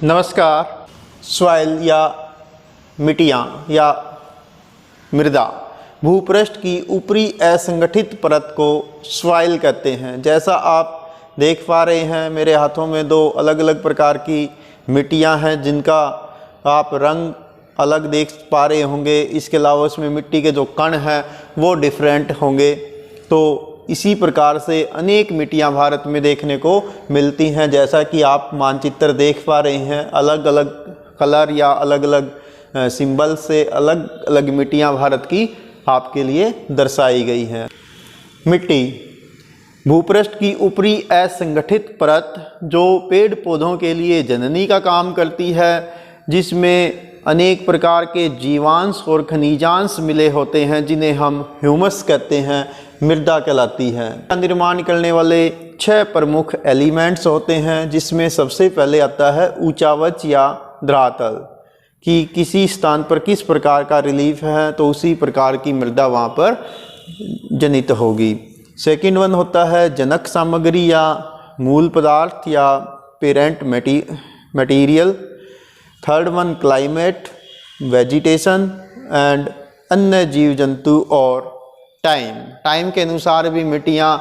नमस्कार। सॉइल या मिट्टियाँ या मृदा भूपृष्ठ की ऊपरी असंगठित परत को सॉइल कहते हैं। जैसा आप देख पा रहे हैं मेरे हाथों में दो अलग अलग प्रकार की मिट्टियाँ हैं जिनका आप रंग अलग देख पा रहे होंगे। इसके अलावा उसमें मिट्टी के जो कण हैं वो डिफरेंट होंगे। तो इसी प्रकार से अनेक मिट्टियाँ भारत में देखने को मिलती हैं। जैसा कि आप मानचित्र देख पा रहे हैं, अलग अलग कलर या अलग अलग सिंबल से अलग अलग मिट्टियाँ भारत की आपके लिए दर्शाई गई हैं। मिट्टी भूपृष्ठ की ऊपरी असंगठित परत जो पेड़ पौधों के लिए जननी का काम करती है, जिसमें अनेक प्रकार के जीवांश और खनिजांश मिले होते हैं जिन्हें हम ह्यूमस कहते हैं, मृदा कहलाती है। निर्माण करने वाले 6 प्रमुख एलिमेंट्स होते हैं, जिसमें सबसे पहले आता है ऊंचावच या धरातल कि किसी स्थान पर किस प्रकार का रिलीफ है तो उसी प्रकार की मृदा वहाँ पर जनित होगी। सेकंड वन होता है जनक सामग्री या मूल पदार्थ या parent material. Third one climate, vegetation and अन्य जीव जंतु और टाइम के अनुसार भी मिट्टियाँ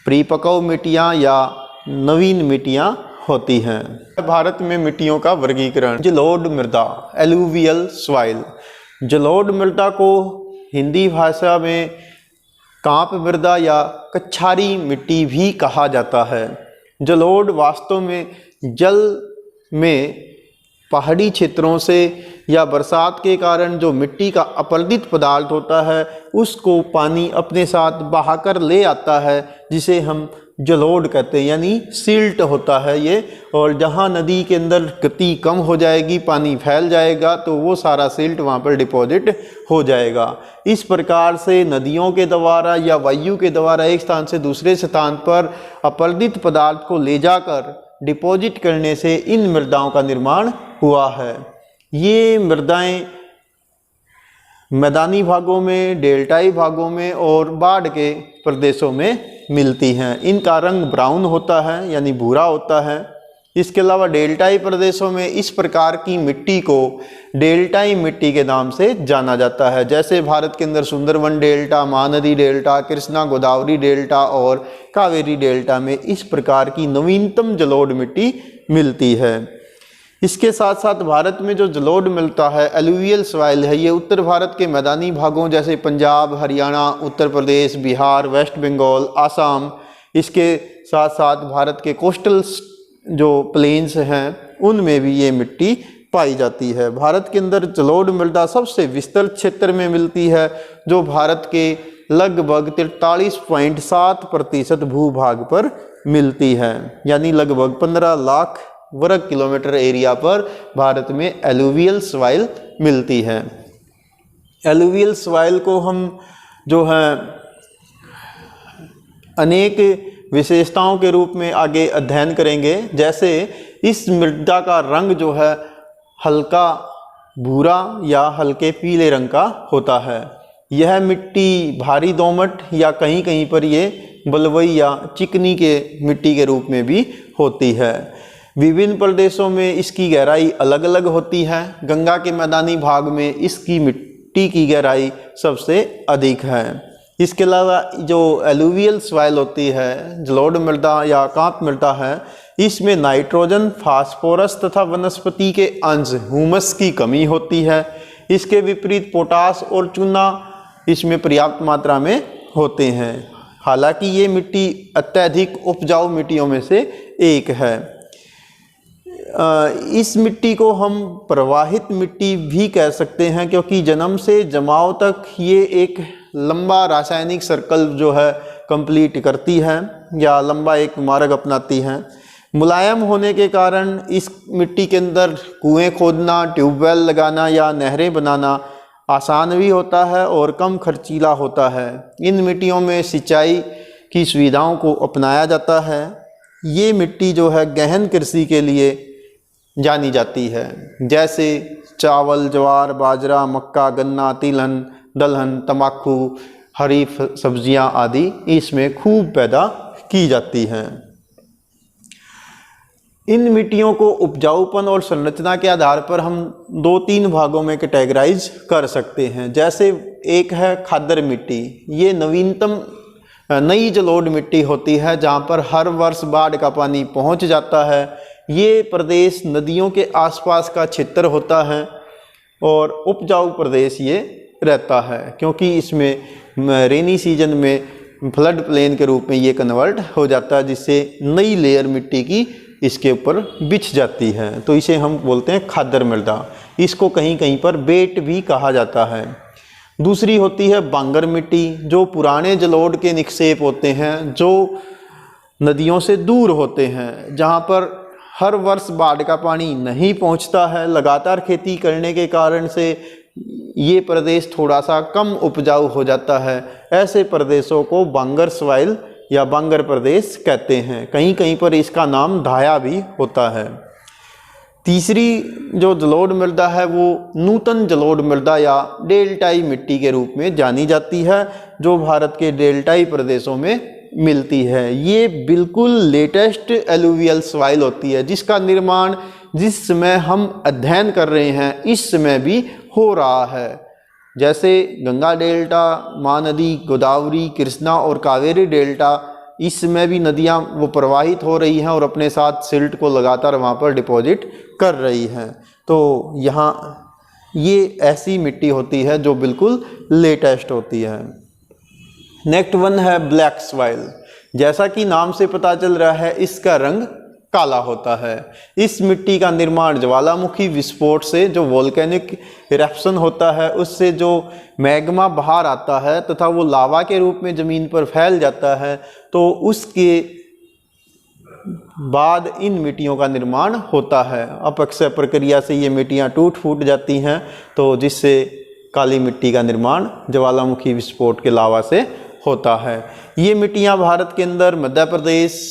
परिपक्व मिट्टियाँ या नवीन मिट्टियाँ होती हैं। भारत में मिट्टियों का वर्गीकरण। जलोढ़ मृदा, एलुवियल सॉइल। जलोढ़ मृदा को हिंदी भाषा में कांप मृदा या कछारी मिट्टी भी कहा जाता है। जलोढ़ वास्तव में जल में पहाड़ी क्षेत्रों से या बरसात के कारण जो मिट्टी का अपरदित पदार्थ होता है उसको पानी अपने साथ बहाकर ले आता है, जिसे हम जलोढ़ कहते हैं, यानी सिल्ट होता है ये। और जहाँ नदी के अंदर गति कम हो जाएगी, पानी फैल जाएगा, तो वो सारा सिल्ट वहाँ पर डिपॉजिट हो जाएगा। इस प्रकार से नदियों के द्वारा या वायु के द्वारा एक स्थान से दूसरे स्थान पर अपरदित पदार्थ को ले जाकर डिपॉजिट करने से इन मृदाओं का निर्माण हुआ है। ये मृदाएं मैदानी भागों में, डेल्टाई भागों में और बाढ़ के प्रदेशों में मिलती हैं। इनका रंग ब्राउन होता है यानी भूरा होता है। इसके अलावा डेल्टाई प्रदेशों में इस प्रकार की मिट्टी को डेल्टाई मिट्टी के नाम से जाना जाता है। जैसे भारत के अंदर Sundarban delta, Mahanadi delta, Krishna Godavari delta और कावेरी डेल्टा में इस प्रकार की नवीनतम जलोढ़ मिट्टी मिलती है। इसके साथ साथ भारत में जो जलोढ़ मिलता है, एलुवियल सॉइल है, ये उत्तर भारत के मैदानी भागों जैसे पंजाब, हरियाणा, उत्तर प्रदेश, बिहार, वेस्ट बंगाल, आसाम, इसके साथ साथ भारत के कोस्टल जो प्लेन्स हैं उनमें भी ये मिट्टी पाई जाती है। भारत के अंदर जलोढ़ मृदा सबसे विस्तृत क्षेत्र में मिलती है, जो भारत के लगभग 43.7% भूभाग पर मिलती है, यानी लगभग 15 लाख वर्ग किलोमीटर एरिया पर भारत में एलुवियल सॉइल मिलती है। एलुवियल सॉइल को हम जो है अनेक विशेषताओं के रूप में आगे अध्ययन करेंगे। जैसे इस मृदा का रंग जो है हल्का भूरा या हल्के पीले रंग का होता है। यह मिट्टी भारी दोमट या कहीं कहीं पर ये बलुई या चिकनी के मिट्टी के रूप में भी होती है। विभिन्न प्रदेशों में इसकी गहराई अलग अलग होती है। गंगा के मैदानी भाग में इसकी मिट्टी की गहराई सबसे अधिक है। इसके अलावा जो एलुवियल सॉइल होती है, जलोढ़ मृदा या कांप मृदा है, इसमें नाइट्रोजन, फास्फोरस तथा वनस्पति के अंश ह्यूमस की कमी होती है। इसके विपरीत पोटास और चूना इसमें पर्याप्त मात्रा में होते हैं। हालांकि ये मिट्टी अत्यधिक उपजाऊ मिट्टियों में से एक है। इस मिट्टी को हम प्रवाहित मिट्टी भी कह सकते हैं, क्योंकि जन्म से जमाव तक ये एक लंबा रासायनिक सर्कल जो है कंप्लीट करती है या लंबा एक मार्ग अपनाती है। मुलायम होने के कारण इस मिट्टी के अंदर कुएं खोदना, ट्यूबवेल लगाना या नहरें बनाना आसान भी होता है और कम खर्चीला होता है। इन मिट्टियों में सिंचाई की सुविधाओं को अपनाया जाता है। ये मिट्टी जो है गहन कृषि के लिए जानी जाती है, जैसे चावल, ज्वार, बाजरा, मक्का, गन्ना, तिलहन, दलहन, तंबाकू, हरी सब्जियां आदि इसमें खूब पैदा की जाती हैं। इन मिट्टियों को उपजाऊपन और संरचना के आधार पर हम 2-3 भागों में कैटेगराइज कर सकते हैं। जैसे एक है खादर मिट्टी, ये नवीनतम नई जलोढ़ मिट्टी होती है जहाँ पर हर वर्ष बाढ़ का पानी पहुँच जाता है। ये प्रदेश नदियों के आसपास का क्षेत्र होता है और उपजाऊ प्रदेश ये रहता है, क्योंकि इसमें रेनी सीजन में फ्लड प्लेन के रूप में ये कन्वर्ट हो जाता है, जिससे नई लेयर मिट्टी की इसके ऊपर बिछ जाती है। तो इसे हम बोलते हैं खादर मृदा। इसको कहीं कहीं पर बेट भी कहा जाता है। दूसरी होती है बांगर मिट्टी, जो पुराने जलोढ़ के निक्षेप होते हैं जो नदियों से दूर होते हैं, जहाँ पर हर वर्ष बाढ़ का पानी नहीं पहुँचता है। लगातार खेती करने के कारण से ये प्रदेश थोड़ा सा कम उपजाऊ हो जाता है। ऐसे प्रदेशों को बांगर सॉइल या बांगर प्रदेश कहते हैं। कहीं कहीं पर इसका नाम धाया भी होता है। तीसरी जो जलोढ़ मृदा है वो नूतन जलोढ़ मृदा या डेल्टाई मिट्टी के रूप में जानी जाती है, जो भारत के डेल्टाई प्रदेशों में मिलती है। ये बिल्कुल लेटेस्ट एलुवियल सॉइल होती है, जिसका निर्माण जिस समय हम अध्ययन कर रहे हैं इस समय भी हो रहा है। जैसे गंगा डेल्टा, महानदी, गोदावरी, कृष्णा और कावेरी डेल्टा, इस समय भी नदियां वो प्रवाहित हो रही हैं और अपने साथ सिल्ट को लगातार वहाँ पर डिपॉजिट कर रही हैं। तो यहाँ ये ऐसी मिट्टी होती है जो बिल्कुल लेटेस्ट होती है। नेक्स्ट वन है ब्लैक सॉइल। जैसा कि नाम से पता चल रहा है, इसका रंग काला होता है। इस मिट्टी का निर्माण ज्वालामुखी विस्फोट से, जो वोल्केनिक इरप्शन होता है, उससे जो मैग्मा बाहर आता है तथा वो लावा के रूप में ज़मीन पर फैल जाता है, तो उसके बाद इन मिट्टियों का निर्माण होता है। अपक्षय प्रक्रिया से ये मिट्टियाँ टूट फूट जाती हैं, तो जिससे काली मिट्टी का निर्माण ज्वालामुखी विस्फोट के लावा से होता है। ये मिट्टियाँ भारत के अंदर मध्य प्रदेश,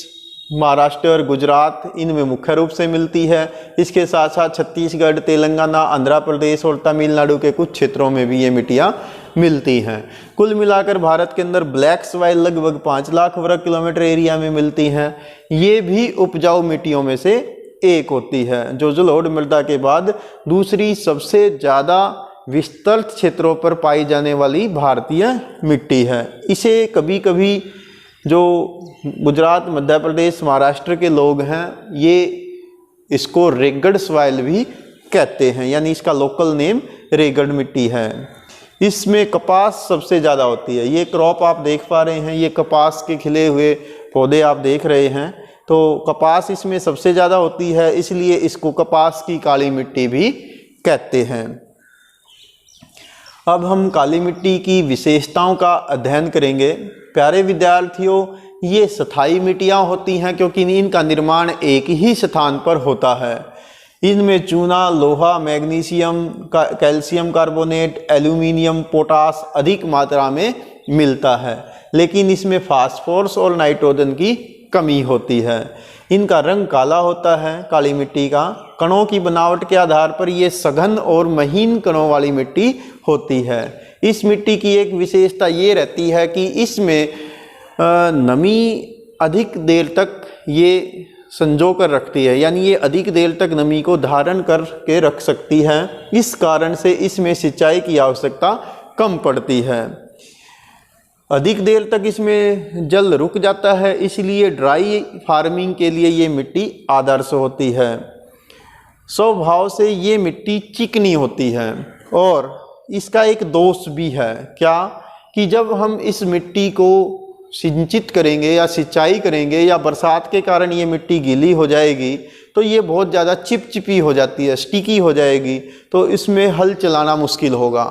महाराष्ट्र और गुजरात, इनमें मुख्य रूप से मिलती है। इसके साथ साथ छत्तीसगढ़, तेलंगाना, आंध्र प्रदेश और तमिलनाडु के कुछ क्षेत्रों में भी ये मिट्टियाँ मिलती हैं। कुल मिलाकर भारत के अंदर ब्लैक सॉइल लगभग 5 लाख वर्ग किलोमीटर एरिया में मिलती हैं। ये भी उपजाऊ मिट्टियों में से एक होती है, जो जलोढ़ मृदा के बाद दूसरी सबसे ज़्यादा विस्तृत क्षेत्रों पर पाई जाने वाली भारतीय मिट्टी है। इसे कभी कभी जो गुजरात, मध्य प्रदेश, महाराष्ट्र के लोग हैं, ये इसको रेगड़ सॉइल भी कहते हैं, यानी इसका लोकल नेम रेगड़ मिट्टी है। इसमें कपास सबसे ज़्यादा होती है। ये क्रॉप आप देख पा रहे हैं, ये कपास के खिले हुए पौधे आप देख रहे हैं, तो कपास इसमें सबसे ज़्यादा होती है, इसलिए इसको कपास की काली मिट्टी भी कहते हैं। अब हम काली मिट्टी की विशेषताओं का अध्ययन करेंगे। प्यारे विद्यार्थियों, ये स्थायी मिट्टियाँ होती हैं क्योंकि इनका निर्माण एक ही स्थान पर होता है। इनमें चूना, लोहा, magnesium, calcium carbonate, aluminium, potash अधिक मात्रा में मिलता है, लेकिन इसमें फास्फोरस और नाइट्रोजन की कमी होती है। इनका रंग काला होता है काली मिट्टी का। कणों की बनावट के आधार पर ये सघन और महीन कणों वाली मिट्टी होती है। इस मिट्टी की एक विशेषता ये रहती है कि इसमें नमी अधिक देर तक ये संजो कर रखती है, यानी ये अधिक देर तक नमी को धारण करके रख सकती है। इस कारण से इसमें सिंचाई की आवश्यकता कम पड़ती है। अधिक देर तक इसमें जल रुक जाता है, इसलिए ड्राई फार्मिंग के लिए ये मिट्टी आदर्श होती है। स्वभाव से ये मिट्टी चिकनी होती है और इसका एक दोष भी है, क्या कि जब हम इस मिट्टी को सिंचित करेंगे या सिंचाई करेंगे या बरसात के कारण ये मिट्टी गीली हो जाएगी, तो ये बहुत ज़्यादा चिपचिपी हो जाती है, स्टिकी हो जाएगी, तो इसमें हल चलाना मुश्किल होगा।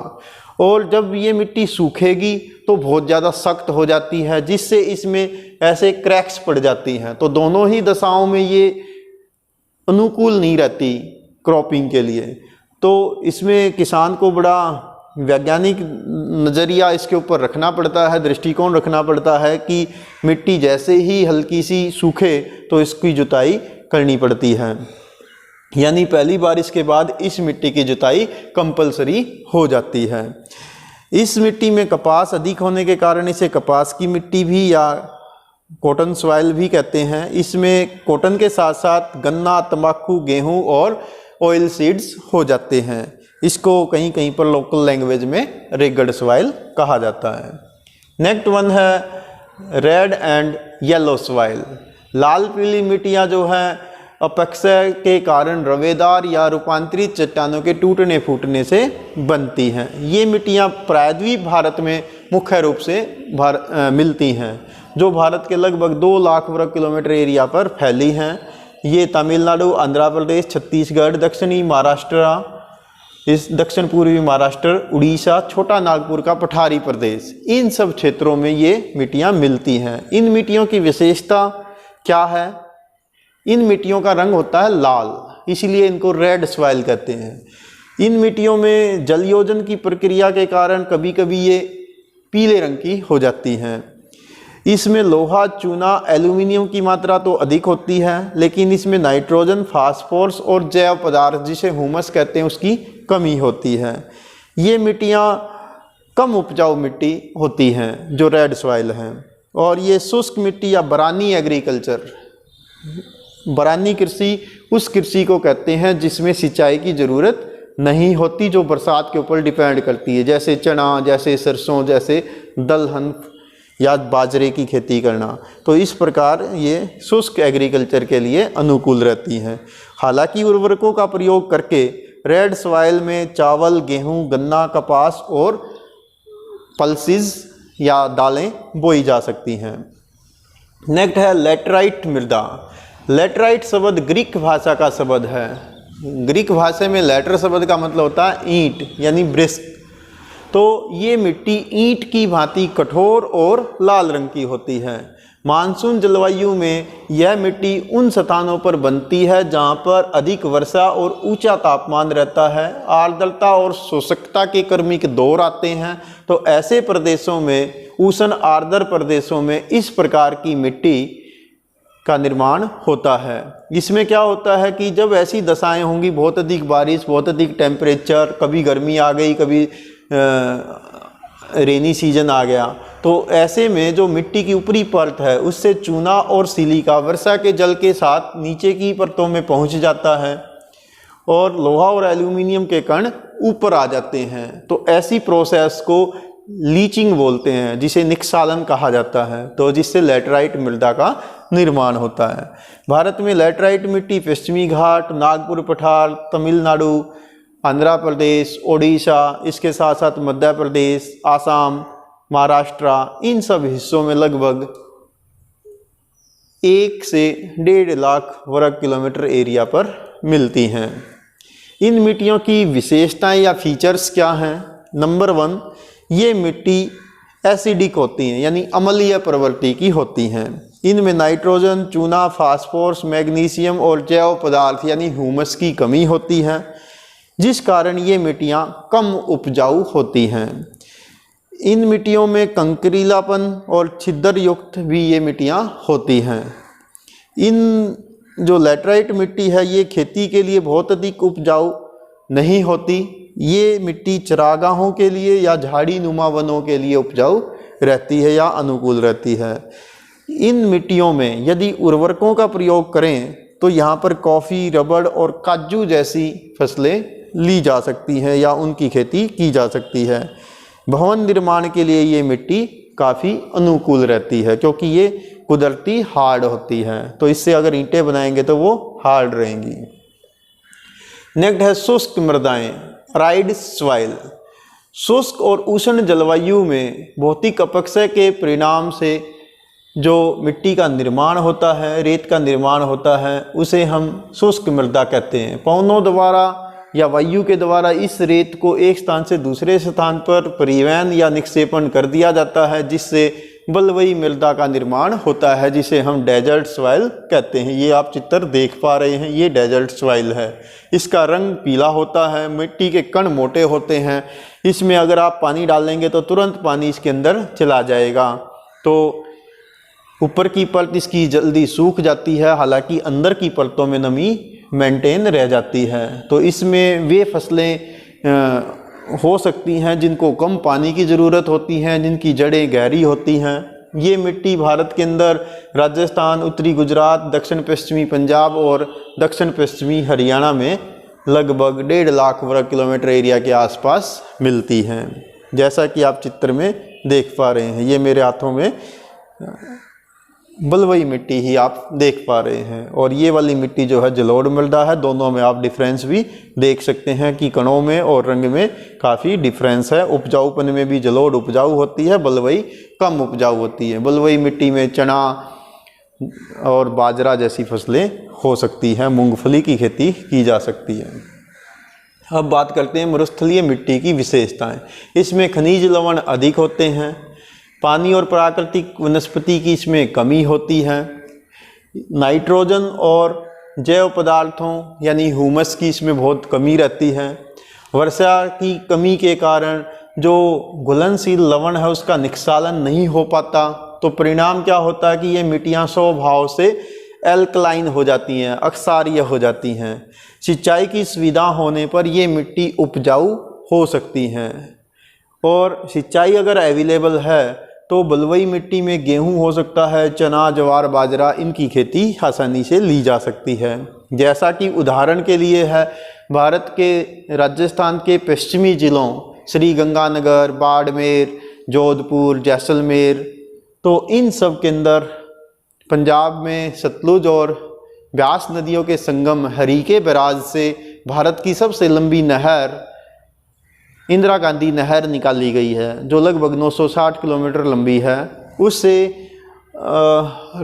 और जब ये मिट्टी सूखेगी तो बहुत ज़्यादा सख्त हो जाती है, जिससे इसमें ऐसे क्रैक्स पड़ जाती हैं। तो दोनों ही दशाओं में ये अनुकूल नहीं रहती क्रॉपिंग के लिए। तो इसमें किसान को बड़ा वैज्ञानिक नज़रिया इसके ऊपर रखना पड़ता है, दृष्टिकोण रखना पड़ता है कि मिट्टी जैसे ही हल्की सी सूखे तो इसकी जुताई करनी पड़ती है, यानी पहली बारिश के बाद इस मिट्टी की जुताई कंपलसरी हो जाती है। इस मिट्टी में कपास अधिक होने के कारण इसे कपास की मिट्टी भी या कॉटन सॉइल भी कहते हैं। इसमें कॉटन के साथ साथ गन्ना, तंबाकू, गेहूं और ऑयल सीड्स हो जाते हैं। इसको कहीं कहीं पर लोकल लैंग्वेज में रेगड सॉइल कहा जाता है। नेक्स्ट वन है रेड एंड येलो सॉइल। लाल पीली मिट्टियाँ जो हैं अपक्षय के कारण रवेदार या रूपांतरित चट्टानों के टूटने फूटने से बनती हैं। ये मिट्टियाँ प्रायद्वीप भारत में मुख्य रूप से मिलती हैं, जो भारत के लगभग 2 लाख वर्ग किलोमीटर एरिया पर फैली हैं। ये तमिलनाडु, आंध्र प्रदेश, छत्तीसगढ़, दक्षिणी महाराष्ट्र, इस दक्षिण पूर्वी महाराष्ट्र, उड़ीसा, छोटा नागपुर का पठारी प्रदेश, इन सब क्षेत्रों में ये मिट्टियाँ मिलती हैं। इन मिट्टियों की विशेषता क्या है? इन मिट्टियों का रंग होता है लाल, इसलिए इनको रेड सॉइल कहते हैं। इन मिट्टियों में जलयोजन की प्रक्रिया के कारण कभी कभी ये पीले रंग की हो जाती हैं। इसमें लोहा, चूना, एल्यूमिनियम की मात्रा तो अधिक होती है, लेकिन इसमें नाइट्रोजन, फास्फोरस और जैव पदार्थ जिसे ह्यूमस कहते हैं उसकी कमी होती है। ये मिट्टियाँ कम उपजाऊ मिट्टी होती हैं जो रेड सॉइल हैं। और ये शुष्क मिट्टी या बरानी एग्रीकल्चर, बरानी कृषि उस कृषि को कहते हैं जिसमें सिंचाई की ज़रूरत नहीं होती, जो बरसात के ऊपर डिपेंड करती है, जैसे चना, जैसे सरसों, जैसे दलहन या बाजरे की खेती करना। तो इस प्रकार ये शुष्क एग्रीकल्चर के लिए अनुकूल रहती हैं। हालांकि उर्वरकों का प्रयोग करके रेड सॉइल में चावल, गेहूं, गन्ना, कपास और पल्सिस या दालें बोई जा सकती हैं। नेक्स्ट है लेटराइट मृदा। लेटराइट शब्द ग्रीक भाषा का शब्द है। ग्रीक भाषा में लेटर शब्द का मतलब होता है ईंट यानी ब्रिस्क। तो ये मिट्टी ईंट की भांति कठोर और लाल रंग की होती है। मानसून जलवायु में यह मिट्टी उन स्थानों पर बनती है जहाँ पर अधिक वर्षा और ऊंचा तापमान रहता है, आर्द्रता और शोषकता के क्रमिक दौर आते हैं। तो ऐसे प्रदेशों में, उष्ण आर्द्र प्रदेशों में इस प्रकार की मिट्टी का निर्माण होता है। इसमें क्या होता है कि जब ऐसी दशाएं होंगी, बहुत अधिक बारिश, बहुत अधिक टेम्परेचर, कभी गर्मी आ गई, कभी रेनी सीजन आ गया, तो ऐसे में जो मिट्टी की ऊपरी परत है उससे चूना और सिलिका वर्षा के जल के साथ नीचे की परतों में पहुंच जाता है और लोहा और एल्यूमिनियम के कण ऊपर आ जाते हैं। तो ऐसी प्रोसेस को लीचिंग बोलते हैं, जिसे निक्षालन कहा जाता है, तो जिससे लेटराइट मृदा का निर्माण होता है। भारत में लेटराइट मिट्टी पश्चिमी घाट, नागपुर पठार, तमिलनाडु, आंध्र प्रदेश, ओडिशा, इसके साथ साथ मध्य प्रदेश, आसाम, महाराष्ट्र, इन सब हिस्सों में लगभग 1 से 1.5 लाख वर्ग किलोमीटर एरिया पर मिलती हैं। इन मिट्टियों की विशेषताएं या फीचर्स क्या हैं? नंबर 1, ये मिट्टी एसिडिक होती हैं यानी अम्लीय प्रवृत्ति की होती हैं। इनमें नाइट्रोजन, चूना, फास्फोरस, मैग्नीशियम और जैव पदार्थ यानी ह्यूमस की कमी होती है, जिस कारण ये मिट्टियाँ कम उपजाऊ होती हैं। इन मिट्टियों में कंकरीलापन और छिद्र युक्त भी ये मिट्टियाँ होती हैं। इन जो लेटराइट मिट्टी है ये खेती के लिए बहुत अधिक उपजाऊ नहीं होती। ये मिट्टी चरागाहों के लिए या झाड़ी नुमा वनों के लिए उपजाऊ रहती है या अनुकूल रहती है। इन मिट्टियों में यदि उर्वरकों का प्रयोग करें तो यहाँ पर कॉफ़ी, रबड़ और काजू जैसी फसलें ली जा सकती हैं या उनकी खेती की जा सकती है। भवन निर्माण के लिए ये मिट्टी काफ़ी अनुकूल रहती है क्योंकि ये कुदरती हार्ड होती है, तो इससे अगर ईंटें बनाएंगे तो वो हार्ड रहेंगी। नेक्स्ट है शुष्क मृदाएं, अराइड सॉइल। शुष्क और उष्ण जलवायु में भौतिक अपक्षय के परिणाम से जो मिट्टी का निर्माण होता है, रेत का निर्माण होता है, उसे हम शुष्क मृदा कहते हैं। पवनों द्वारा या वायु के द्वारा इस रेत को एक स्थान से दूसरे स्थान पर परिवहन या निक्षेपण कर दिया जाता है, जिससे बलुई मृदा का निर्माण होता है, जिसे हम डेजर्ट सॉइल कहते हैं। ये आप चित्र देख पा रहे हैं, ये डेजर्ट सॉइल है। इसका रंग पीला होता है, मिट्टी के कण मोटे होते हैं। इसमें अगर आप पानी डालेंगे तो तुरंत पानी इसके अंदर चला जाएगा। तो ऊपर की परत इसकी जल्दी सूख जाती है, हालांकि अंदर की परतों में नमी मेंटेन रह जाती है। तो इसमें वे फसलें हो सकती हैं जिनको कम पानी की ज़रूरत होती हैं, जिनकी जड़ें गहरी होती हैं, ये मिट्टी भारत के अंदर राजस्थान, उत्तरी गुजरात, दक्षिण पश्चिमी पंजाब और दक्षिण पश्चिमी हरियाणा में लगभग 1.5 लाख वर्ग किलोमीटर एरिया के आसपास मिलती हैं। जैसा कि आप चित्र में देख पा रहे हैं, ये मेरे हाथों में बलुई मिट्टी ही आप देख पा रहे हैं, और ये वाली मिट्टी जो है जलोढ़ मृदा है। दोनों में आप डिफरेंस भी देख सकते हैं कि कणों में और रंग में काफ़ी डिफरेंस है। उपजाऊपन में भी जलोढ़ उपजाऊ होती है, बलुई कम उपजाऊ होती है। बलुई मिट्टी में चना और बाजरा जैसी फसलें हो सकती हैं, मूंगफली की खेती की जा सकती है। अब बात करते हैं मरुस्थलीय मिट्टी की विशेषताएं। इसमें खनिज लवण अधिक होते हैं, पानी और प्राकृतिक वनस्पति की इसमें कमी होती है, नाइट्रोजन और जैव पदार्थों यानी ह्यूमस की इसमें बहुत कमी रहती है। वर्षा की कमी के कारण जो घुलनशील लवण है उसका निष्कालन नहीं हो पाता, तो परिणाम क्या होता है कि ये मिट्टियाँ स्वभाव से एल्कलाइन हो जाती हैं, अक्षारीय हो जाती हैं। सिंचाई की सुविधा होने पर ये मिट्टी उपजाऊ हो सकती हैं, और सिंचाई अगर अवेलेबल है तो बलुई मिट्टी में गेहूं हो सकता है, चना, ज्वार, बाजरा, इनकी खेती आसानी से ली जा सकती है। जैसा कि उदाहरण के लिए है, भारत के राजस्थान के पश्चिमी जिलों श्री गंगानगर, बाड़मेर, जोधपुर, जैसलमेर, तो इन सब के अंदर पंजाब में सतलुज और ब्यास नदियों के संगम हरीके बैराज से भारत की सबसे लंबी नहर इंदिरा गांधी नहर निकाली गई है, जो लगभग 960 किलोमीटर लंबी है। उससे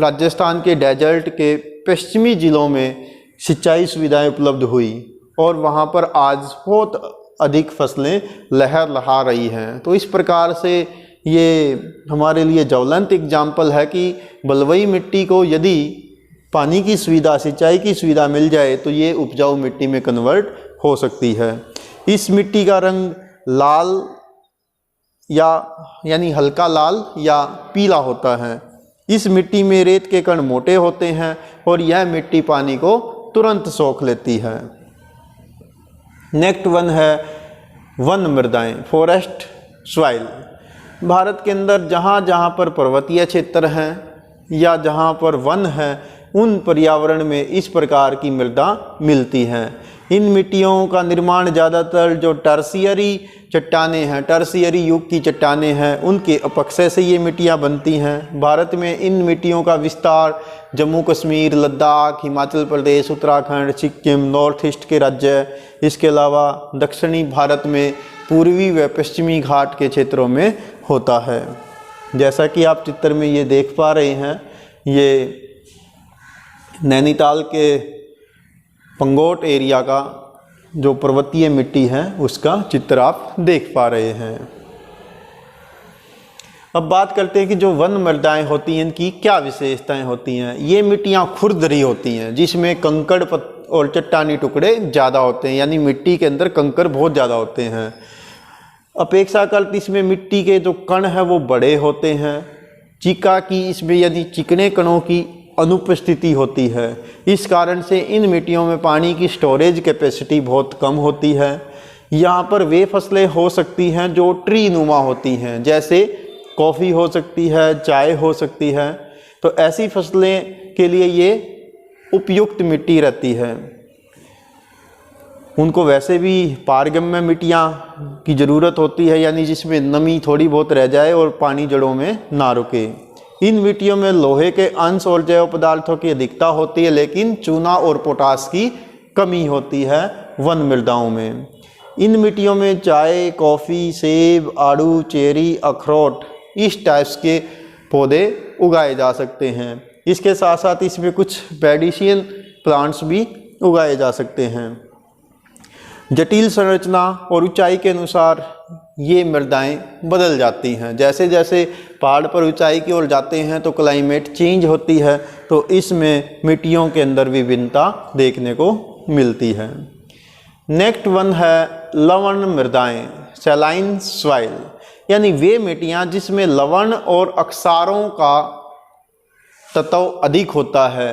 राजस्थान के डेजर्ट के पश्चिमी ज़िलों में सिंचाई सुविधाएं उपलब्ध हुई, और वहां पर आज बहुत अधिक फसलें लहर लहा रही हैं। तो इस प्रकार से ये हमारे लिए ज्वलंत एग्जाम्पल है कि बलुई मिट्टी को यदि पानी की सुविधा, सिंचाई की सुविधा मिल जाए तो ये उपजाऊ मिट्टी में कन्वर्ट हो सकती है। इस मिट्टी का रंग लाल यानी हल्का लाल या पीला होता है। इस मिट्टी में रेत के कण मोटे होते हैं, और यह मिट्टी पानी को तुरंत सोख लेती है। नेक्स्ट वन है वन मृदाएं, फॉरेस्ट सॉइल। भारत के अंदर जहाँ जहाँ पर पर्वतीय क्षेत्र हैं या जहाँ पर वन है, उन पर्यावरण में इस प्रकार की मृदा मिलती हैं। इन मिट्टियों का निर्माण ज़्यादातर जो टर्शियरी चट्टानें हैं, टर्शियरी युग की चट्टानें हैं, उनके अपक्षय से ये मिट्टियाँ बनती हैं। भारत में इन मिट्टियों का विस्तार जम्मू कश्मीर, लद्दाख, हिमाचल प्रदेश, उत्तराखंड, सिक्किम, नॉर्थ ईस्ट के राज्य, इसके अलावा दक्षिणी भारत में पूर्वी व पश्चिमी घाट के क्षेत्रों में होता है। जैसा कि आप चित्र में ये देख पा रहे हैं, ये नैनीताल के पंगोट एरिया का जो पर्वतीय मिट्टी है उसका चित्र आप देख पा रहे हैं। अब बात करते हैं कि जो वन मृदाएं होती हैं इनकी क्या विशेषताएं होती हैं। ये मिट्टियाँ खुरदरी होती हैं, जिसमें कंकड़ और चट्टानी टुकड़े ज़्यादा होते हैं, यानी मिट्टी के अंदर कंकड़ बहुत ज़्यादा होते हैं। अपेक्षाकृत इसमें मिट्टी के जो कण हैं वो बड़े होते हैं। चिका की इसमें यानी चिकने कणों की अनुपस्थिति होती है। इस कारण से इन मिट्टियों में पानी की स्टोरेज कैपेसिटी बहुत कम होती है। यहाँ पर वे फसलें हो सकती हैं जो ट्री नुमा होती हैं, जैसे कॉफ़ी हो सकती है, चाय हो सकती है। तो ऐसी फसलें के लिए ये उपयुक्त मिट्टी रहती है। उनको वैसे भी पारगम्य मिट्टियाँ की ज़रूरत होती है, यानी जिसमें नमी थोड़ी बहुत रह जाए और पानी जड़ों में ना रुके। इन मिट्टियों में लोहे के अंश और जैव पदार्थों की अधिकता होती है, लेकिन चूना और पोटास की कमी होती है वन मृदाओं में। इन मिट्टियों में चाय, कॉफ़ी, सेब, आड़ू, चेरी, अखरोट इस टाइप्स के पौधे उगाए जा सकते हैं। इसके साथ साथ इसमें कुछ मेडिसिनल प्लांट्स भी उगाए जा सकते हैं। जटिल संरचना और ऊंचाई के अनुसार ये मृदाएं बदल जाती हैं। जैसे जैसे पहाड़ पर ऊंचाई की ओर जाते हैं तो क्लाइमेट चेंज होती है, तो इसमें मिट्टियों के अंदर विभिन्नता देखने को मिलती है। नेक्स्ट वन है लवण मृदाएं, सैलाइन सॉइल, यानी वे मिट्टियाँ जिसमें लवण और अक्षारों का तत्व अधिक होता है।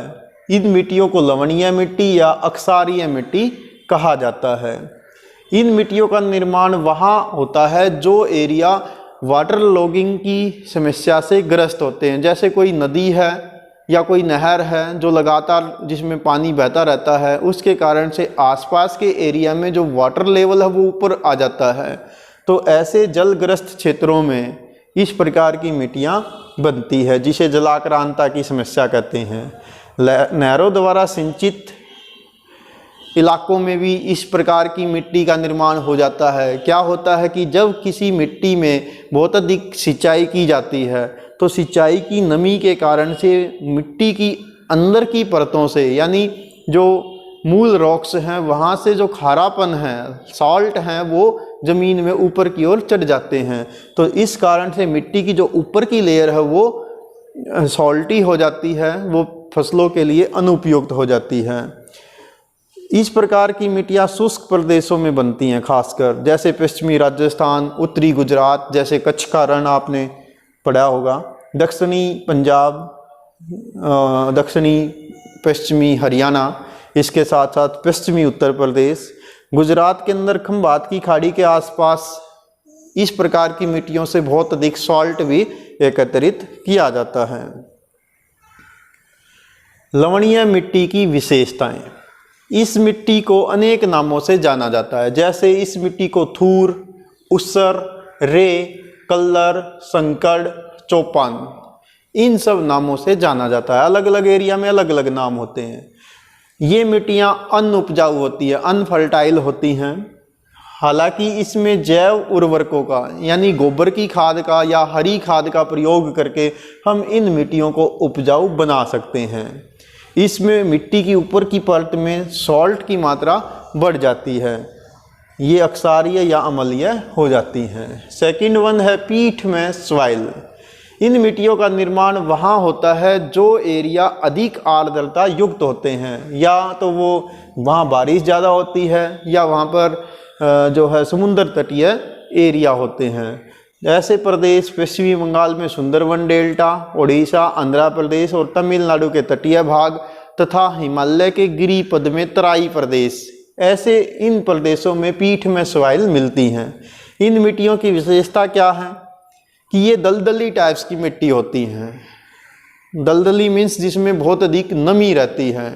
इन मिट्टियों को लवणीय मिट्टी या अक्षारीय मिट्टी कहा जाता है। इन मिट्टियों का निर्माण वहाँ होता है जो एरिया वाटर लॉगिंग की समस्या से ग्रस्त होते हैं। जैसे कोई नदी है या कोई नहर है जो लगातार जिसमें पानी बहता रहता है, उसके कारण से आसपास के एरिया में जो वाटर लेवल है वो ऊपर आ जाता है। तो ऐसे जलग्रस्त क्षेत्रों में इस प्रकार की मिट्टियाँ बनती है जिसे जलाक्रांता की समस्या कहते हैं। नहरों द्वारा सिंचित इलाकों में भी इस प्रकार की मिट्टी का निर्माण हो जाता है। क्या होता है कि जब किसी मिट्टी में बहुत अधिक सिंचाई की जाती है तो सिंचाई की नमी के कारण से मिट्टी की अंदर की परतों से, यानी जो मूल रॉक्स हैं वहाँ से जो खारापन है, सॉल्ट हैं, वो ज़मीन में ऊपर की ओर चढ़ जाते हैं। तो इस कारण से मिट्टी की जो ऊपर की लेयर है वो सॉल्टी हो जाती है, वो फसलों के लिए अनुपयुक्त हो जाती है। इस प्रकार की मिट्टियाँ शुष्क प्रदेशों में बनती हैं, खासकर जैसे पश्चिमी राजस्थान, उत्तरी गुजरात, जैसे कच्छ का रण आपने पढ़ा होगा, दक्षिणी पंजाब, दक्षिणी पश्चिमी हरियाणा, इसके साथ साथ पश्चिमी उत्तर प्रदेश, गुजरात के अंदर खंभात की खाड़ी के आसपास इस प्रकार की मिट्टियों से बहुत अधिक सॉल्ट भी एकत्रित किया जाता है। लवणीय मिट्टी की विशेषताएं। इस मिट्टी को अनेक नामों से जाना जाता है, जैसे इस मिट्टी को थूर, उस्सर, रे, कल्लर, संकड़, चौपान, इन सब नामों से जाना जाता है। अलग अलग एरिया में अलग अलग नाम होते हैं। ये मिट्टियाँ अनउपजाऊ होती है, अनफर्टाइल होती हैं। हालांकि इसमें जैव उर्वरकों का, यानी गोबर की खाद का या हरी खाद का प्रयोग करके हम इन मिट्टियों को उपजाऊ बना सकते हैं। इसमें मिट्टी की ऊपर की परत में सॉल्ट की मात्रा बढ़ जाती है, ये अक्षारीय या अम्लीय हो जाती हैं। सेकंड वन है पीठ में सॉइल। इन मिट्टियों का निर्माण वहाँ होता है जो एरिया अधिक आर्द्रता युक्त होते हैं, या तो वो वहाँ बारिश ज़्यादा होती है या वहाँ पर जो है समुद्र तटीय एरिया होते हैं। ऐसे प्रदेश पश्चिमी बंगाल में सुंदरवन डेल्टा, उड़ीसा, आंध्र प्रदेश और तमिलनाडु के तटीय भाग तथा हिमालय के गिरिपद में तराई प्रदेश, ऐसे इन प्रदेशों में पीठ में सॉइल मिलती हैं। इन मिट्टियों की विशेषता क्या है कि ये दलदली टाइप्स की मिट्टी होती हैं। दलदली मीन्स जिसमें बहुत अधिक नमी रहती है,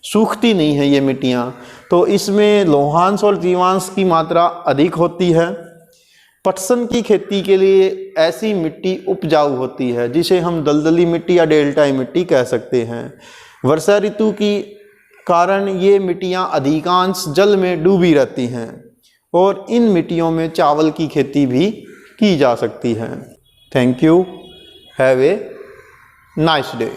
सूखती नहीं है ये मिट्टियाँ। तो इसमें लौहांश और जीवांश की मात्रा अधिक होती है। पटसन की खेती के लिए ऐसी मिट्टी उपजाऊ होती है, जिसे हम दलदली मिट्टी या डेल्टाई मिट्टी कह सकते हैं। वर्षा ऋतु की कारण ये मिट्टियाँ अधिकांश जल में डूबी रहती हैं और इन मिट्टियों में चावल की खेती भी की जा सकती है। Thank you. Have a nice day.